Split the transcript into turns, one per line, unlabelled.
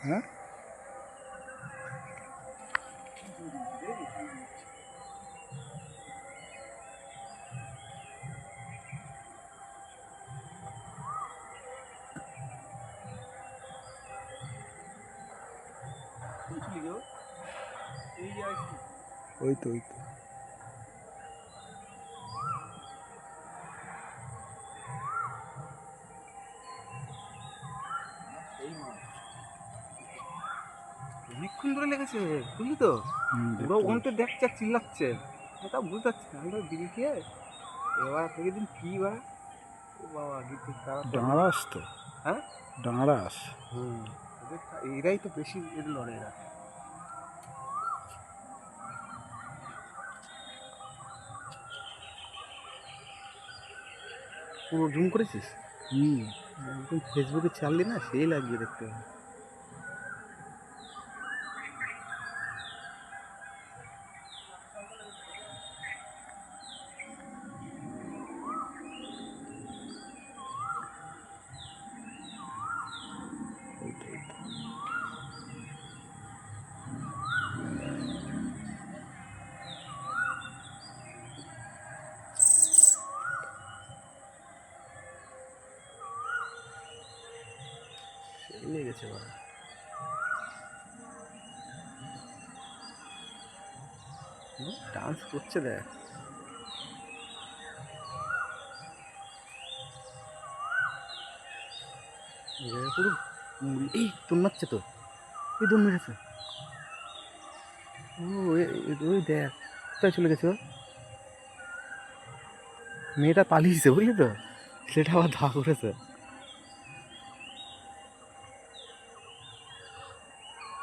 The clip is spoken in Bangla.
হ্যাঁ ওই তো
অনেকক্ষণ ধরে লেগেছে, বুঝলি তো? পুরো ঘন্টা দেখছে আর চিল্লাচ্ছে, তা বুঝতে পারছি না। আমি তো দিদি খেয়ে এবার থেকে দিন কি বা বাবা গীত
ডাঁড়াস তো।
হ্যাঁ
ডাঁড়াস।
এরাই তো বেশি এর লড়ে এরা। পুরো জুম করেছিস? একদম ফেসবুকে ছাড়লি না, সেই লাগবে দেখতে হবে। সেই লেগেছে বাবা। ডান্স করছে দেখ। পুরো এই তোর মারছে তো, এই দৌড় মেরেছে। ও ওই দেখ কোথায় চলে গেছে ও। মেয়েটা পালিয়েছে বুঝলি তো, সেটা আবার ধা করেছে।